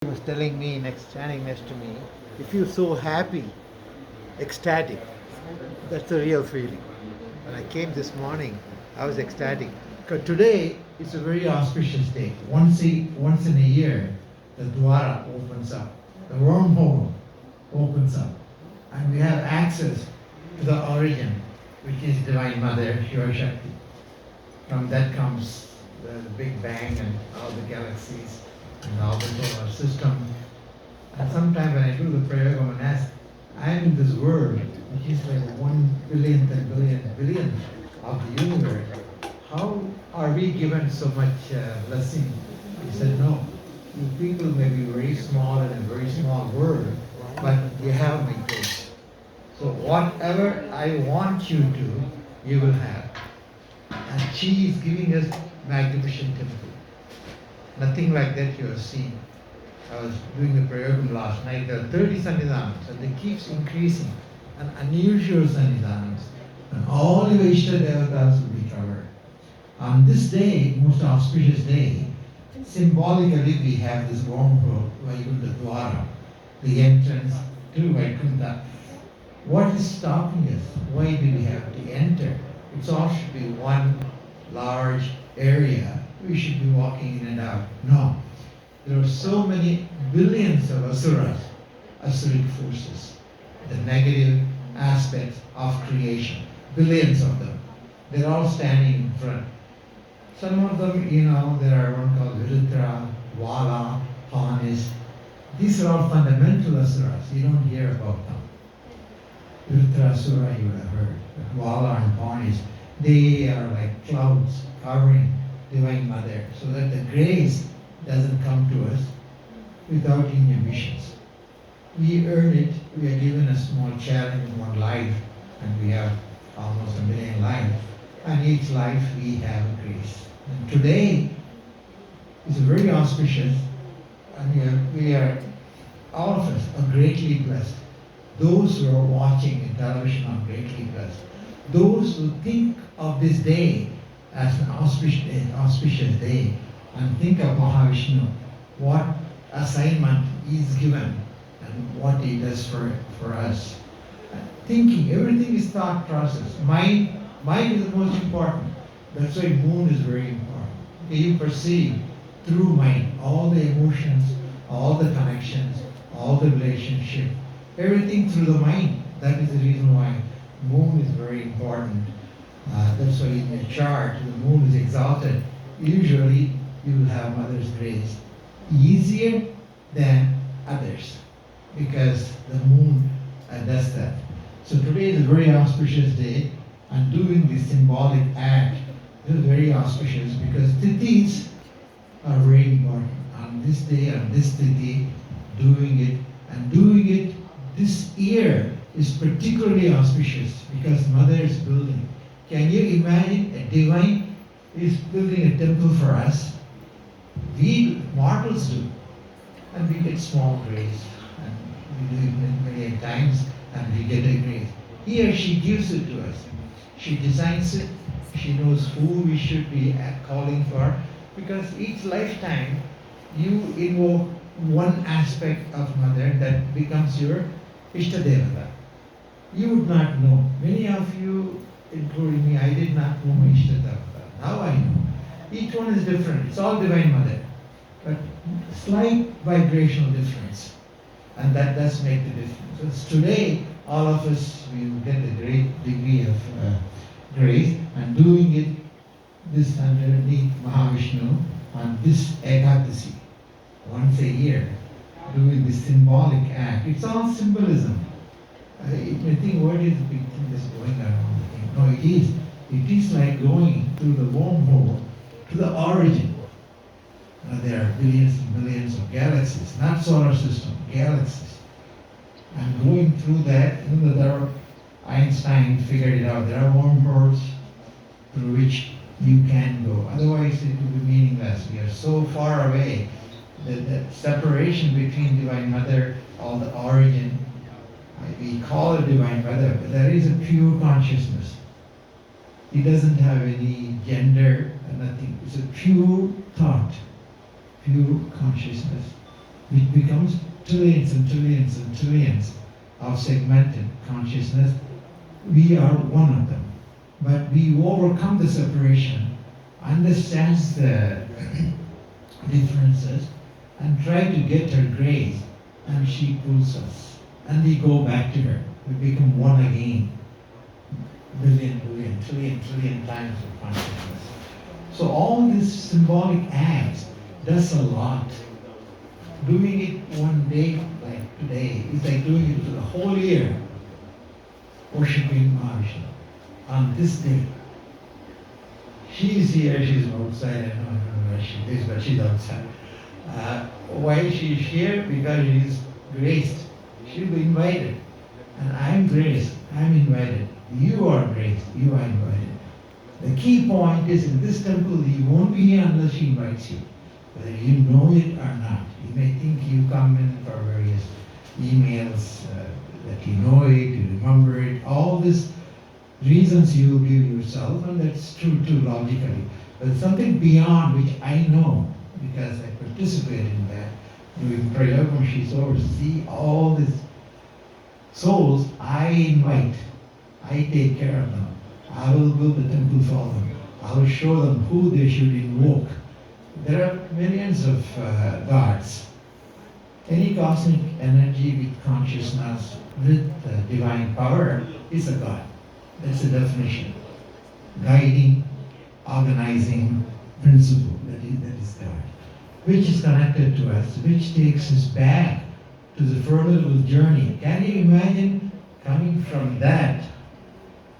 He was telling me, standing next to me, you feel so happy, ecstatic. That's the real feeling. When I came this morning, I was ecstatic. Because today is a very auspicious day. Once in a year, the Dwara opens up, the wormhole opens up, and we have access to the origin, which is Divine Mother, Shiva Shakti. From that comes the Big Bang and all the galaxies and all the solar system. And sometimes when I do the prayer, I and ask, I am in this world, which is like 1 billionth and billion of the universe. How are we given so much blessing? He said, no. You people may be very small in a very small world, but you have my grace. So whatever I want you to, you will have. And she is giving us magnificent temple. Nothing like that you have seen. I was doing the prayer room last night. There are 30 sannidhanams, and they keeps increasing. And unusual sannidhanams. And all the Ishta Devatas will be covered. On this day, most auspicious day, symbolically we have this wormhole, Vaikunta Dwara, the entrance to Vaikunta. What is stopping us? Why do we have to enter? It all should be one large area. We should be walking in and out. No. There are so many billions of asuras, asuric forces, the negative aspects of creation. Billions of them. They're all standing in front. Some of them, there are one called Viritra, Vala, Panis. These are all fundamental asuras. You don't hear about them. Viritra Asura you would have heard. But Vala and Panis, they are like clouds covering Divine Mother, so that the grace doesn't come to us without inhibitions. We earn it, we are given a small challenge in one life, and we have almost 1 million lives, and each life we have a grace. And today is very auspicious, and we are all of us are greatly blessed. Those who are watching in television are greatly blessed. Those who think of this day as an auspicious day, and think of Mahavishnu, what assignment he is given and what he does for us. Thinking, everything is thought process. Mind is the most important. That's why moon is very important. You perceive through mind all the emotions, all the connections, all the relationship, everything through the mind. That is the reason why moon is very important. That's why in your chart, the moon is exalted. Usually, you will have Mother's grace easier than others because the moon does that. So today is a very auspicious day, and doing this symbolic act is very auspicious because tithis are very important. On this day, on this tithi, doing it this year is particularly auspicious because Mother is building. Can you imagine a divine is building a temple for us? We mortals do, and we get small grace, and we do it many times, and we get a grace. Here she gives it to us. She designs it. She knows who we should be calling for, because each lifetime you invoke one aspect of Mother that becomes your Ishta Devata. You would not know. Many of you, including me, I did not know my Ishta Devata. Now I know. Each one is different. It's all Divine Mother. But slight vibrational difference. And that does make the difference. So today, all of us, we will get a great degree of grace, and doing it this underneath Mahavishnu on this Ekadesi, once a year, doing this symbolic act. It's all symbolism. You may think, what is the big thing that's going around the thing? No, it is. It is like going through the wormhole to the origin. There are billions and billions of galaxies, not solar system, galaxies. And going through that, Einstein figured it out. There are wormholes through which you can go. Otherwise, it would be meaningless. We are so far away. The separation between Divine Mother, all the origin, we call it Divine Mother, but there is a pure consciousness. It doesn't have any gender, nothing. It's a pure thought, pure consciousness. which becomes trillions and trillions and trillions of segmented consciousness. We are one of them. But we overcome the separation, understands the differences, and try to get her grace, and she pulls us. And we go back to her. We become one again. Billion, billion, trillion, trillion times of consciousness. So all these symbolic acts does a lot. Doing it one day like today is like doing it for the whole year. Worshipping Mahavishnu on this day. She is here, she's outside, I don't know where she is, but she's outside. Why she is here? Because she is graced. She'll be invited. And I'm graced, I'm invited. You are graced, you are invited. The key point is in this temple, you won't be here unless she invites you. Whether you know it or not. You may think you come in for various emails, that you know it, you remember it, all these reasons you give yourself, and that's true too logically. But something beyond which I know, because I participate in that, doing prayer when she's oversee all these souls, I invite, I take care of them. I will build the temple for them. I will show them who they should invoke. There are millions of gods. Any cosmic energy with consciousness, with divine power, is a god. That's the definition. Guiding, organizing principle, that is God. Which is connected to us, which takes us back to the fertile journey. Can you imagine coming from that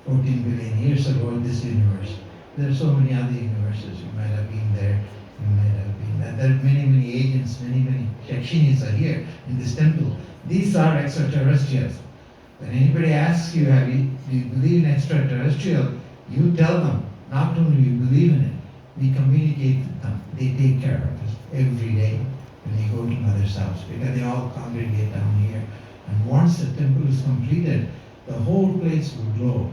14 billion years ago in this universe? There are so many other universes. You might have been there, you might have been there. There are many, many agents, many Yakshinis are here in this temple. These are extraterrestrials. When anybody asks you, do you believe in extraterrestrial, you tell them, not only you believe in it, we communicate with them. They take care of us every day when they go to Mother's house, because they all congregate down here. And once the temple is completed, the whole place will glow.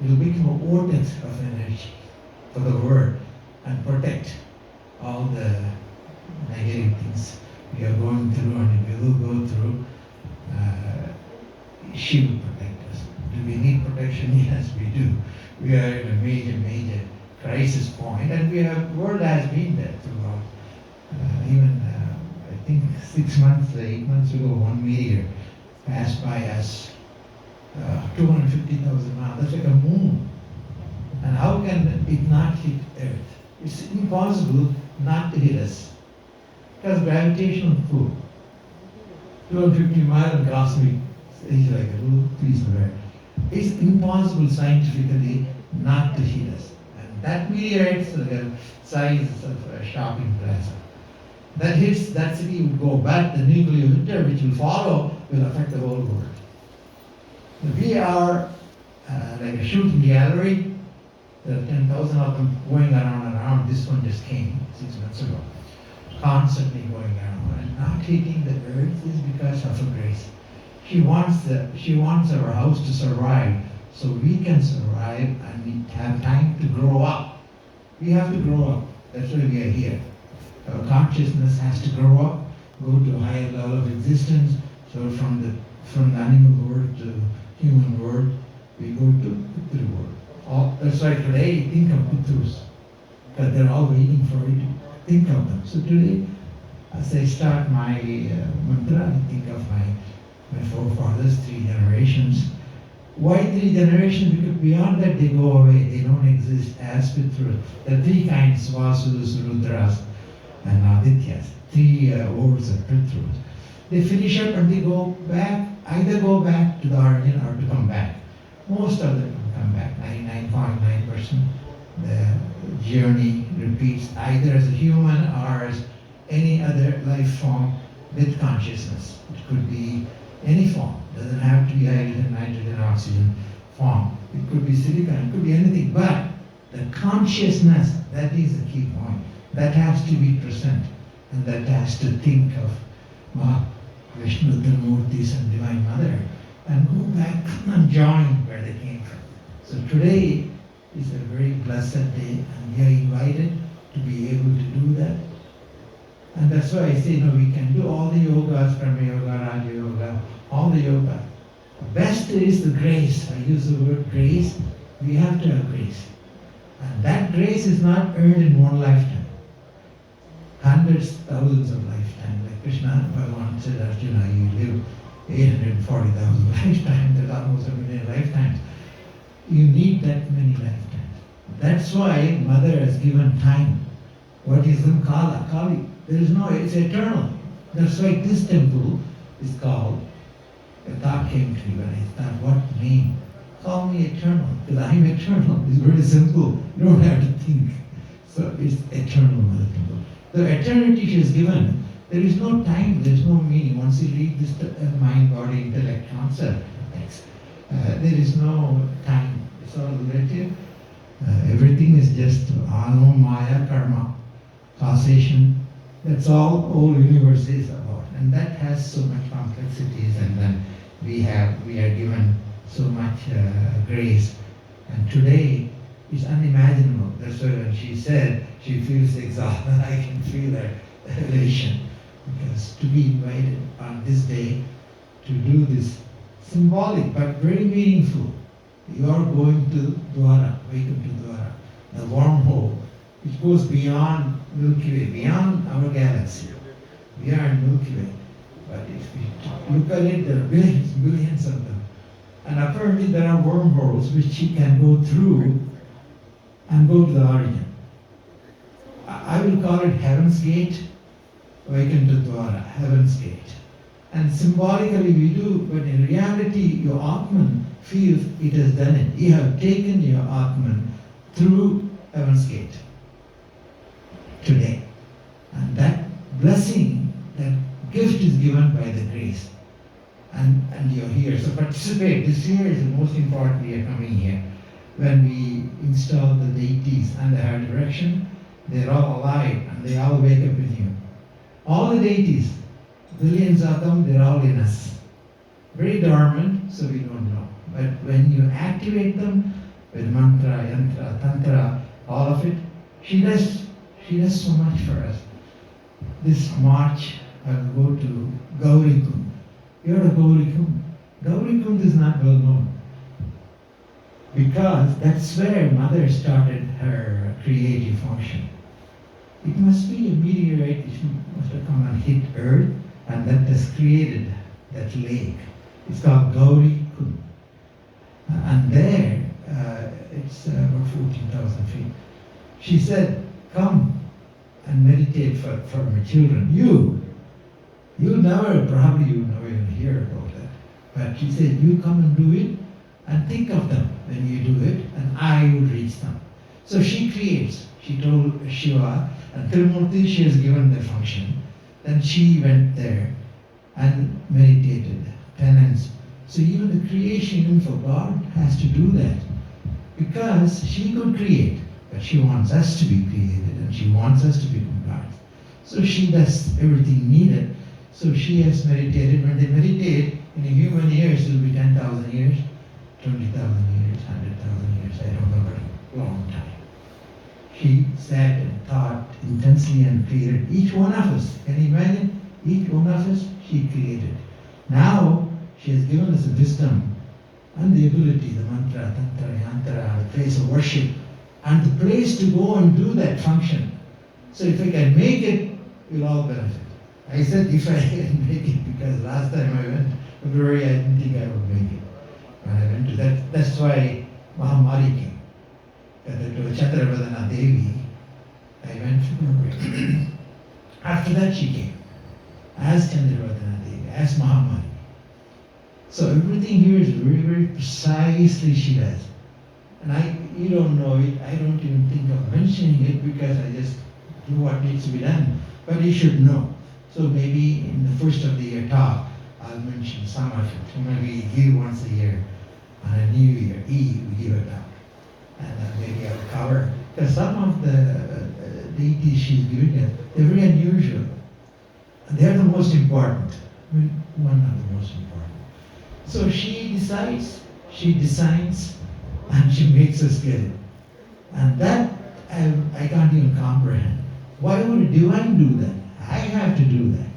It will become a vortex of energy for the world and protect all the negative things we are going through and we will go through. She will protect us. Do we need protection? Yes, we do. We are at a major crisis point, and world has been there throughout. Even I think 8 months ago, one meteor passed by us, 250,000 miles. That's like a moon. And how can it not hit Earth? It's impossible not to hit us. Because gravitational pull. 250 miles and cosmic is like a little piece of air. It's impossible scientifically not to hit us. And that meteorite is the size of a shopping plaza. That hits, that city will go back. The nuclear winter which will follow will affect the whole world. We are like a shooting gallery. There are 10,000 of them going around and around. This one just came 6 months ago. Constantly going around. And not hitting the earth is because of her grace. She wants our house to survive so we can survive and we have time to grow up. We have to grow up. That's why we are here. Our consciousness has to grow up, go to a higher level of existence. So from the animal world to human world, we go to Pitru world. That's why today you think of Pitrus, because they're all waiting for you to think of them. So today, as I start my mantra, I think of my forefathers, 3 generations. Why 3 generations? Because beyond that they go away. They don't exist as Pitrus. There are 3 kinds, Vasus, Rudras, and Adityas. 3 worlds of Pitrus. They finish up and they go back, either go back to the origin or to come back. Most of them come back, 99.9%. The journey repeats either as a human or as any other life form with consciousness. It could be any form. It doesn't have to be hydrogen, nitrogen, oxygen form. It could be silicon, it could be anything. But the consciousness, that is the key point. That has to be present. And that has to think of Vishnu, the Murtis and Divine Mother and go back and join where they came from. So today is a very blessed day and we are invited to be able to do that. And that's why I say, we can do all the yogas, Brahma Yoga, Raja Yoga, all the yoga. Best is the grace. I use the word grace. We have to have grace. And that grace is not earned in one lifetime. Hundreds, thousands of lifetimes. Like Krishna Bhagavan said, Arjuna, you live 840,000 lifetimes. There's almost a million lifetimes. You need that many lifetimes. That's why Mother has given time. What is the Kala? Kali. There is no, it's eternal. That's why this temple is called, a thought came to me when I thought, what name? Call me eternal, because I'm eternal. It's very simple. You don't have to think. So it's eternal Mother Temple. The eternity she has given, there is no time, there is no meaning. Once you read this mind, body, intellect concept, there is no time. It's all relative. Everything is just anu, maya, karma, causation. That's all whole universe is about. And that has so much complexities, and then we are given so much grace. And today is unimaginable. That's why when she said she feels exhausted, I can feel her elation. Because to be invited on this day to do this symbolic but very meaningful. You are going to Dwara, Vaikunta Dwara, the wormhole, which goes beyond Milky Way, beyond our galaxy. We are in Milky Way. But if we look at it, there are billions of them. And apparently there are wormholes which she can go through and go to the origin. I will call it Heaven's Gate, Vaikunta Dwara, Heaven's Gate. And symbolically we do, but in reality your Atman feels it has done it. You have taken your Atman through Heaven's Gate today. And that blessing, that gift is given by the grace. And you're here. So participate. This year is the most important year coming here. When we install the deities under her direction, they're all alive and they all wake up in you. All the deities, billions of them, they're all in us. Very dormant, so we don't know. But when you activate them with mantra, yantra, tantra, all of it, she does so much for us. This March, I will go to Gaurikund. You heard of Gaurikund? Gaurikund is not well known. Because that's where Mother started her creative function. It must be a meteorite which must have come and hit Earth, and that has created that lake. It's called Gaurikund. And there, it's about 14,000 feet. She said, come and meditate for my children. You probably never even hear about that. But she said, you come and do it, and think of them when you do it, and I will reach them. So she creates. She told Shiva, and Tirumurti, she has given the function. Then she went there and meditated, penance. So even the creation info, God has to do that. Because she could create, but she wants us to be created, and she wants us to become gods. So she does everything needed. So she has meditated. When they meditate, in a human years, it will be 10,000 years, 20,000 years, 100,000 years, I don't know, but a long time. She sat and thought intensely and created each one of us. Can you imagine? Each one of us, she created. Now, she has given us the wisdom and the ability, the mantra, tantra, yantra, the place of worship, and the place to go and do that function. So if I can make it, we'll all benefit. I said if I can make it, because last time I went February, I didn't think I would make it. When I went to that, that's why Mahamari came. To Chaturvadana Devi, I went February. After that she came, as Chandravartana Devi, as Mahamari. So everything here is very, very precisely she does. And you don't know it, I don't even think of mentioning it because I just do what needs to be done. But you should know. So maybe in the first of the year talk, I'll mention some of it. So maybe give once a year. On a New Year Eve, we give a talk. And maybe I'll cover. Because some of the deities she's giving us, they're very unusual. And they're the most important. One of the most important. So she decides, she designs, and she makes us get it. And that I can't even comprehend. Why would a divine do that? I have to do that.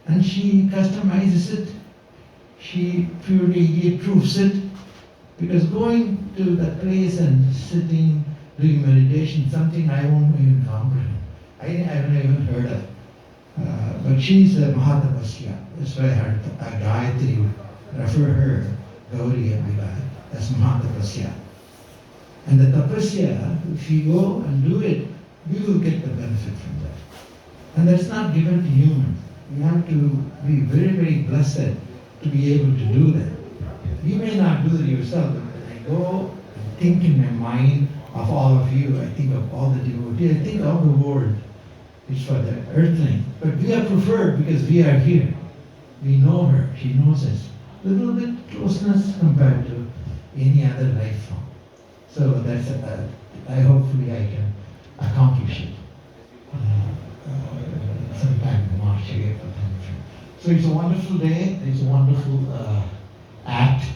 And she customizes it, she purely proofs it, because going to that place and sitting, doing meditation, something I won't even comprehend. I haven't even heard of. But she's a Mahatapasya. That's why I heard Gayatri would refer her, Gauri Abhila, as Mahatapasya. And the tapasya, if you go and do it, you will get the benefit from that. And that's not given to humans. You have to be very, very blessed to be able to do that. You may not do it yourself, but when I go and think in my mind of all of you, I think of all the devotees, I think of the world. It's for the earthling. But we are preferred because we are here. We know her, she knows us. A little bit closeness compared to any other life form. So that's hopefully I can accomplish it sometime in March, April. So it's a wonderful day. It's a wonderful act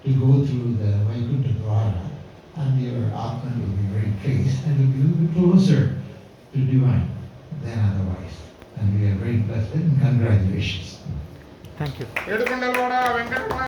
to go through the Vaikunta Dwara, and your Atman will be very pleased and will be a little bit closer to divine than otherwise. And we are very blessed and congratulations. Thank you.